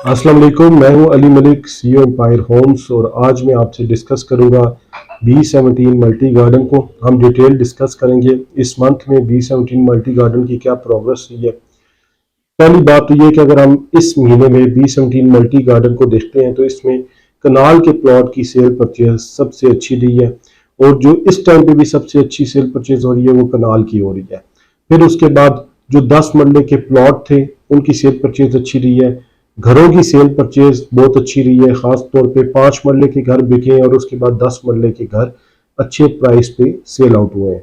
अस्सलाम वालेकुम, मैं हूं Ali Malik, CEO Empire Homes. और आज मैं आपसे डिस्कस करूंगा B17 मल्टी गार्डन को। हम डिटेल डिस्कस करेंगे इस मंथ में B17 मल्टी गार्डन की क्या प्रोग्रेस हुई है। पहली बात तो ये कि अगर हम इस महीने में B17 मल्टी गार्डन को देखते हैं तो इसमें कनाल के प्लॉट की सेल परचेज सबसे अच्छी रही है, और जो इस टाइम पे भी सबसे अच्छी सेल परचेज हो रही है वो कनाल की हो रही है। फिर उसके बाद जो 10 मरले के प्लॉट थे उनकी सेल परचेज अच्छी रही है। घरों की सेल परचेज बहुत अच्छी रही है, खास तौर पे 5 मरले के घर बिके और उसके बाद 10 मरले के घर अच्छे प्राइस पे सेल आउट हुए हैं।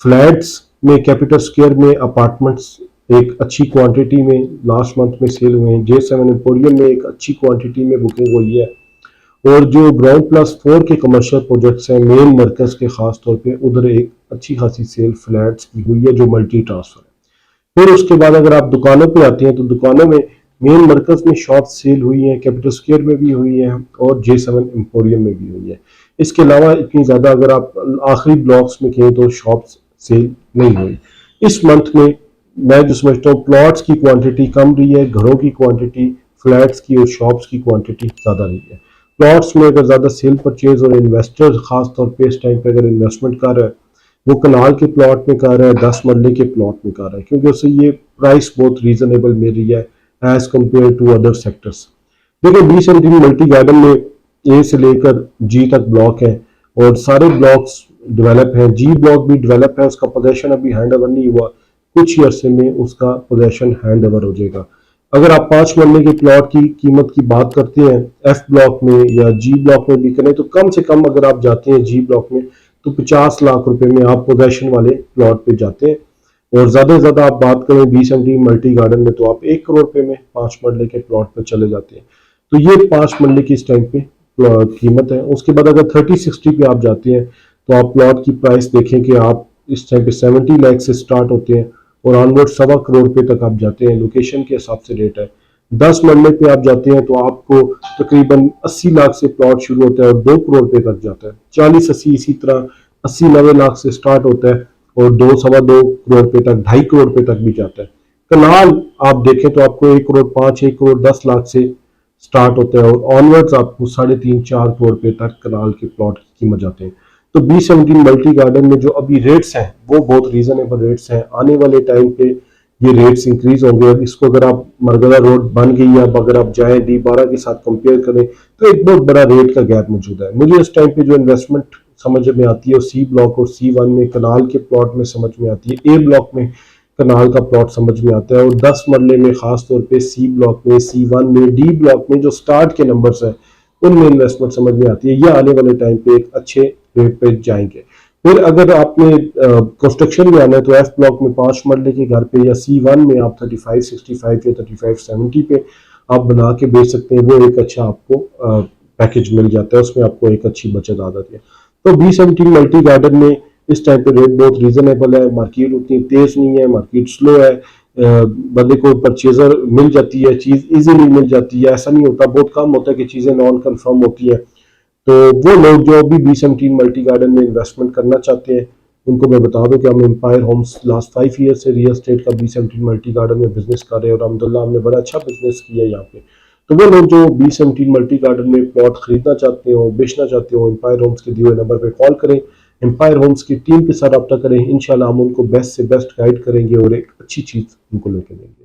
फ्लैट्स में, कैपिटल स्क्वायर में अपार्टमेंट्स एक अच्छी क्वांटिटी में लास्ट मंथ में सेल हुए हैं। J7 एम्पोरियम में एक अच्छी क्वांटिटी में बुकिंग हुई है। और जो ग्राउंड+4 के कमर्शियल प्रोजेक्ट्स हैं मेन मरकज के, खास तौर पे उधर एक अच्छी खासी सेल फ्लैट्स की हुई है जो मल्टी ट्रांसफर है। फिर उसके बाद अगर आप दुकानों पे आते हैं तो दुकानों में मेन मरकज में शॉप सेल हुई है, कैपिटल स्क्वायर में भी हुई है और J7 एम्पोरियम में भी हुई है। इसके अलावा इतनी ज़्यादा अगर आप आखिरी ब्लॉक्स में कहें तो शॉप्स सेल नहीं हुई। इस मंथ में मैं जो समझता हूँ प्लॉट्स की क्वांटिटी कम रही है, घरों की क्वांटिटी, फ्लैट्स की और शॉप्स की क्वांटिटी ज़्यादा रही है। प्लॉट्स में अगर ज़्यादा सेल परचेज और इन्वेस्टर खास तौर पे इस टाइम पे अगर इन्वेस्टमेंट कर रहा है वो कनाल के प्लॉट में कर रहा है, 10 मरले के प्लॉट में कर रहा है, क्योंकि उससे ये प्राइस बहुत रीजनेबल मिल रही है as compared to other sectors. देखिए B17 मल्टी गार्डन में ए से लेकर जी तक ब्लॉक है और सारे ब्लॉक्स डेवलप हैं। जी ब्लॉक भी डेवलप है, उसका पोजेशन अभी हैंड ओवर नहीं हुआ, कुछ ही अरसे में उसका पोजेशन हैंड ओवर हो जाएगा। अगर आप 5 मरले के प्लॉट की कीमत की बात करते हैं एफ ब्लॉक में या जी ब्लॉक में भी करें तो कम से कम अगर आप जाते हैं जी ब्लॉक में तो 50 लाख रुपए में आप पोजेशन वाले प्लॉट पे जाते हैं। और ज्यादा से ज्यादा आप बात करें B17 मल्टी गार्डन में तो आप 1 करोड़ रुपए में 5 मरले के प्लॉट पर चले जाते हैं। तो ये 5 मरले की इस टाइम पे कीमत है। उसके बाद अगर 30-60 पे आप जाते हैं तो आप प्लॉट की प्राइस देखें कि आप इस टाइम पे 70 लाख से स्टार्ट होते हैं और ऑनवर्ड 1.25 करोड़ रुपए तक आप जाते हैं। लोकेशन के हिसाब से रेट है। 10 मरले पे आप जाते हैं तो आपको तकरीबन 80 लाख से प्लॉट शुरू होता है और 2 करोड़ रुपए तक जाता है। 40-80 इसी तरह 80-90 लाख से स्टार्ट होता है और 2-2.25 करोड़ रुपए तक, 2.5 करोड़ रुपए तक भी जाता है। कनाल आप देखें तो आपको 1 करोड़ 5, 1 करोड़ 10 लाख से स्टार्ट होता है और ऑनवर्ड्स आपको 3.5-4 करोड़ रुपए तक कनाल के प्लॉट की कीमत जाते हैं। तो B17 मल्टी गार्डन में जो अभी रेट्स हैं वो बहुत रीजनेबल रेट्स हैं। आने वाले टाइम पे ये रेट्स इंक्रीज होंगे। और इसको अगर आप मरगला रोड बन गई, अब अगर आप जाएं D12 के साथ कंपेयर करें तो एक बहुत बड़ा रेट का गैप मौजूद है। मुझे इस टाइम पे जो इन्वेस्टमेंट समझ में आती है सी ब्लॉक और C1 में कनाल के प्लॉट में समझ में आती है, ए ब्लॉक में कनाल का प्लॉट समझ में आता है और 10 मरले में खास तौर पे सी ब्लॉक में, C1 में, डी ब्लॉक में जो स्टार्ट के नंबर्स हैं उनमें इन्वेस्टमेंट समझ में आती है। ये आने वाले टाइम पे एक अच्छे रेट पे जाएंगे। फिर अगर आपने कंस्ट्रक्शन में आना है तो एफ ब्लॉक में 5 मरले के घर पे या C1 में आप 35-65 या 35-70 पे आप बना के बेच सकते हैं। वो एक अच्छा आपको पैकेज मिल जाता है, उसमें आपको एक अच्छी बचत आ जाती है। तो B17 मल्टी गार्डन में इस टाइम पे रेट बहुत रीजनेबल है। मार्केट उतनी तेज नहीं है, मार्केट स्लो है। बंदे को परचेजर मिल जाती है, चीज इजीली मिल जाती है। ऐसा नहीं होता, बहुत कम होता है कि चीजें नॉन कंफर्म होती है। तो वो लोग जो अभी B17 मल्टी गार्डन में इन्वेस्टमेंट करना चाहते हैं उनको मैं बता दूं कि हम एम्पायर होम्स लास्ट 5 ईयर से रियल एस्टेट का B17 मल्टी गार्डन में बिजनेस कर रहे हैं और अल्हम्दुलिल्लाह हमने बड़ा अच्छा बिजनेस किया है यहाँ पे। तो वो लोग जो B17 मल्टी गार्डन में प्लॉट खरीदना चाहते हो, बेचना चाहते हो, एम्पायर होम्स के दिए हुए नंबर पर कॉल करें, एम्पायर होम्स की टीम के साथ रब्ता करें। इंशाल्लाह हम उनको बेस्ट से बेस्ट गाइड करेंगे और एक अच्छी चीज़ उनको लेके देंगे।